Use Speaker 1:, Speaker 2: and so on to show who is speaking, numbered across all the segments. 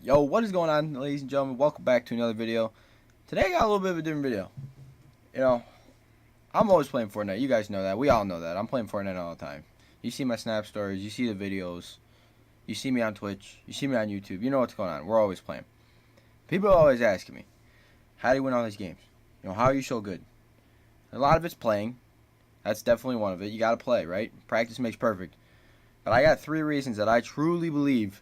Speaker 1: Yo, what is going on, ladies and gentlemen? Welcome back to another video. Today I got a little bit of a different video. You know, I'm always playing Fortnite. You guys know that. We all know that. I'm playing Fortnite all the time. You see my Snap stories. You see the videos. You see me on Twitch. You see me on YouTube. You know what's going on. We're always playing. People are always asking me, how do you win all these games? You know, how are you so good? A lot of it's playing. That's definitely one of it. You got to play, right? Practice makes perfect. But I got 3 reasons that I truly believe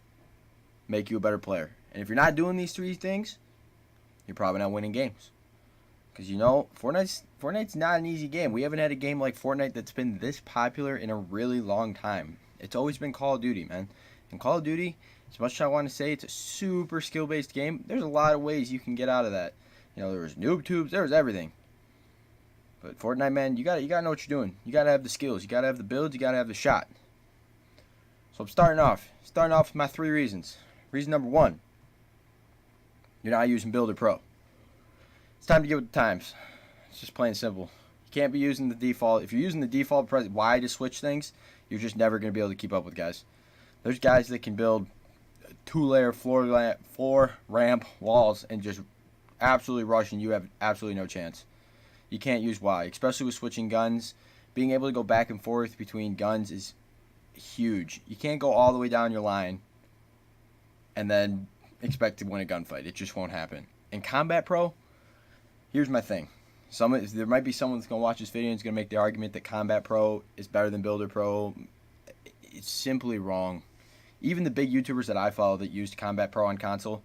Speaker 1: make you a better player. And if you're not doing these 3 things, you're probably not winning games. Because you know, Fortnite's not an easy game. We haven't had a game like Fortnite that's been this popular in a really long time. It's always been Call of Duty, man. And Call of Duty, as much as I want to say it's a super skill-based game, there's a lot of ways you can get out of that. You know, there was noob tubes, there was everything. But Fortnite, man, you gotta know what you're doing. You gotta have the skills, you gotta have the builds, you gotta have the shot. So I'm starting off with my 3 reasons. Reason number 1, you're not using Builder Pro. It's time to get with the times. It's just plain simple. You can't be using the default. If you're using the default Y to switch things, you're just never going to be able to keep up with guys. There's guys that can build 2-layer floor ramp walls and just absolutely rush, and you have absolutely no chance. You can't use Y, especially with switching guns. Being able to go back and forth between guns is huge. You can't go all the way down your line and then expect to win a gunfight. It just won't happen. In Combat Pro, here's my thing. There might be someone that's going to watch this video and is going to make the argument that Combat Pro is better than Builder Pro. It's simply wrong. Even the big YouTubers that I follow that used Combat Pro on console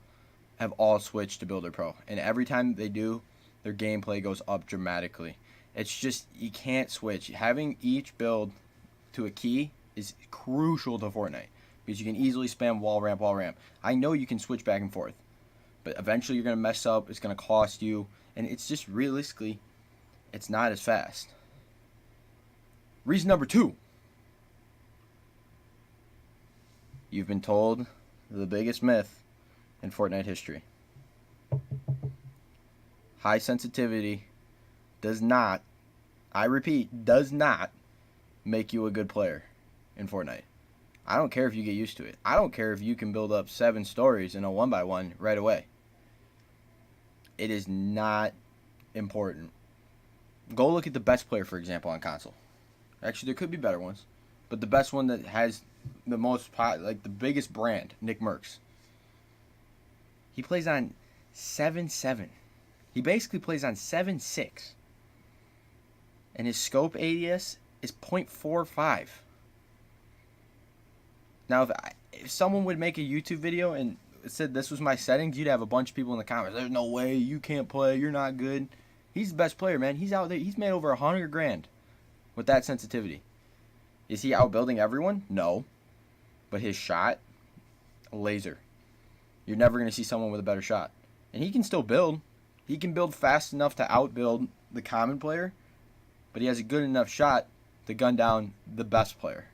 Speaker 1: have all switched to Builder Pro. And every time they do, their gameplay goes up dramatically. It's just, you can't switch. Having each build to a key is crucial to Fortnite, because you can easily spam wall ramp, wall ramp. I know you can switch back and forth, but eventually you're going to mess up. It's going to cost you, and it's just realistically, it's not as fast. Reason number 2, you've been told the biggest myth in Fortnite history. High sensitivity does not, I repeat, does not make you a good player in Fortnite. I don't care if you get used to it. I don't care if you can build up 7 stories in a 1x1 right away. It is not important. Go look at the best player, for example, on console. Actually, there could be better ones, but the best one that has the most, like the biggest brand, Nick Merckx. He plays on 7.7. He basically plays on 7.6. And his scope ADS is 0.45. Now, if someone would make a YouTube video and said this was my settings, you'd have a bunch of people in the comments. There's no way, you can't play, you're not good. He's the best player, man. He's out there. He's made over $100 grand with that sensitivity. Is he outbuilding everyone? No. But his shot, a laser. You're never going to see someone with a better shot. And he can still build. He can build fast enough to outbuild the common player, but he has a good enough shot to gun down the best player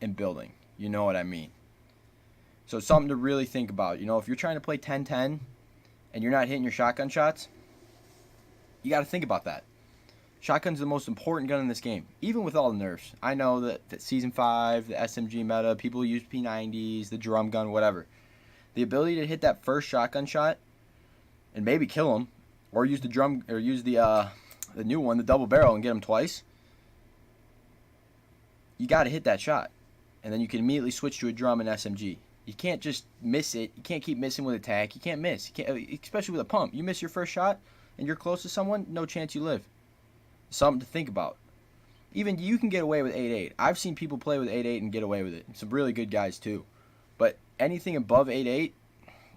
Speaker 1: in building. You know what I mean. So it's something to really think about. You know, if you're trying to play 10-10 and you're not hitting your shotgun shots, you got to think about that. Shotgun's the most important gun in this game, even with all the nerfs. I know that Season 5, the SMG meta, people use P90s, the drum gun, whatever. The ability to hit that first shotgun shot and maybe kill him, or use the drum, or use the new one, the double barrel, and get him twice. You got to hit that shot. And then you can immediately switch to a drum and SMG. You can't just miss it. You can't keep missing with attack. You can't miss. You can't, especially with a pump. You miss your first shot and you're close to someone, no chance you live. Something to think about. Even you can get away with 8.8. I've seen people play with 8.8 and get away with it. Some really good guys too. But anything above 8.8,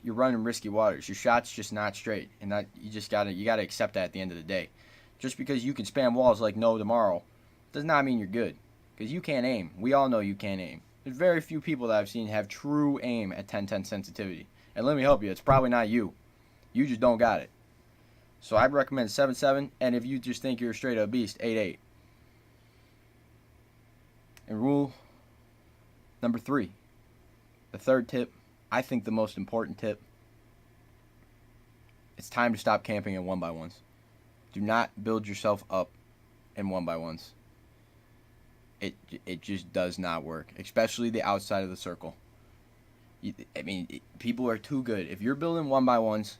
Speaker 1: you're running risky waters. Your shot's just not straight. And that you gotta accept that at the end of the day. Just because you can spam walls like no tomorrow does not mean you're good. Because you can't aim. We all know you can't aim. There's very few people that I've seen have true aim at 10-10 sensitivity. And let me help you, it's probably not you. You just don't got it. So I'd recommend 7.7, and if you just think you're a straight up beast, 8.8. And rule number 3. The third tip, I think the most important tip. It's time to stop camping in 1x1s. Do not build yourself up in 1x1s. It just does not work, especially the outside of the circle. I mean, people are too good. If you're building one by ones,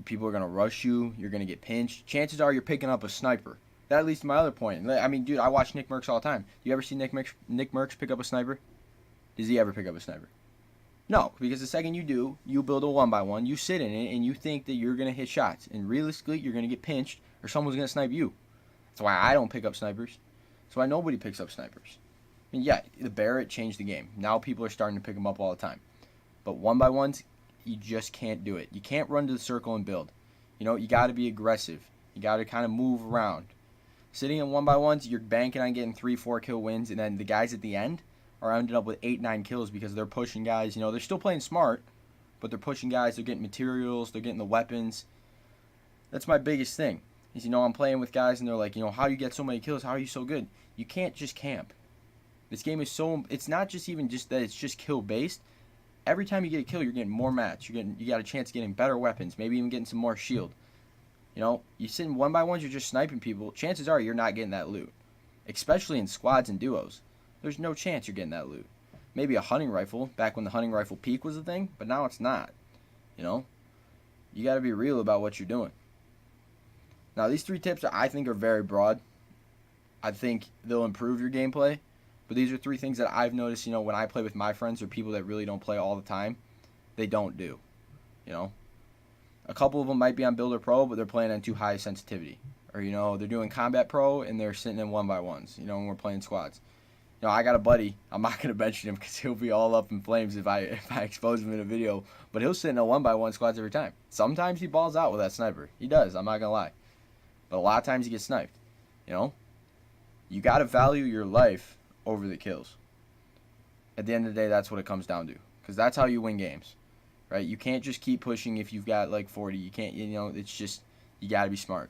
Speaker 1: people are gonna rush you. You're gonna get pinched. Chances are you're picking up a sniper. That leads to my other point. I mean, dude, I watch Nick Merckx all the time. You ever see Nick Merckx pick up a sniper? Does he ever pick up a sniper? No, because the second you do, you build a one by one, you sit in it, and you think that you're gonna hit shots, and realistically, you're gonna get pinched, or someone's gonna snipe you. That's why I don't pick up snipers. That's why nobody picks up snipers. I mean, yeah, the Barrett changed the game. Now people are starting to pick them up all the time. But one by ones, you just can't do it. You can't run to the circle and build. You know, you got to be aggressive. You got to kind of move around. Sitting in one by ones, you're banking on getting 3-4 kill wins, and then the guys at the end are ending up with 8-9 kills because they're pushing guys. You know, they're still playing smart, but they're pushing guys. They're getting materials. They're getting the weapons. That's my biggest thing. Is, you know, I'm playing with guys, and they're like, you know, how do you get so many kills? How are you so good? You can't just camp. This game is so, it's not just even just that it's just kill based. Every time you get a kill, you're getting more mats. You got a chance of getting better weapons, maybe even getting some more shield. You know, you sit in one by ones, you're just sniping people. Chances are you're not getting that loot, especially in squads and duos. There's no chance you're getting that loot. Maybe a hunting rifle back when the hunting rifle peak was a thing, but now it's not. You know, you got to be real about what you're doing. Now, these 3 tips I think are very broad. I think they'll improve your gameplay. But these are 3 things that I've noticed, you know, when I play with my friends or people that really don't play all the time, they don't do, you know. A couple of them might be on Builder Pro, but they're playing on too high sensitivity. Or, you know, they're doing Combat Pro and they're sitting in one by ones, you know, when we're playing squads. You know, I got a buddy, I'm not going to mention him because he'll be all up in flames if I expose him in a video, but he'll sit in a one by one squads every time. Sometimes he balls out with that sniper. He does, I'm not going to lie. But a lot of times he gets sniped, you know. You got to value your life over the kills. At the end of the day, that's what it comes down to, because that's how you win games, right? You can't just keep pushing if you've got like 40. You can't, you know, it's just, you got to be smart.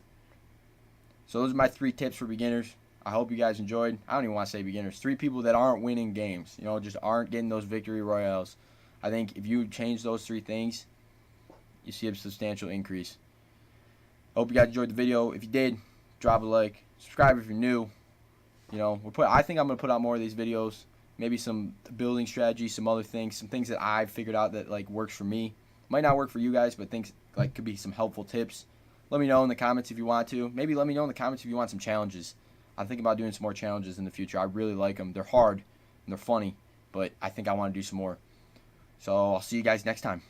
Speaker 1: So those are my 3 tips for beginners. I hope you guys enjoyed. I don't even want to say beginners. 3 people that aren't winning games, you know, just aren't getting those victory royales. I think if you change those 3 things, you see a substantial increase. Hope you guys enjoyed the video. If you did, drop a like, subscribe if you're new. You know, I think I'm going to put out more of these videos, maybe some building strategies, some other things, some things that I've figured out that, like, works for me. Might not work for you guys, but things, like, could be some helpful tips. Let me know in the comments if you want to. Maybe let me know in the comments if you want some challenges. I'm thinking about doing some more challenges in the future. I really like them. They're hard, and they're funny, but I think I want to do some more. So I'll see you guys next time.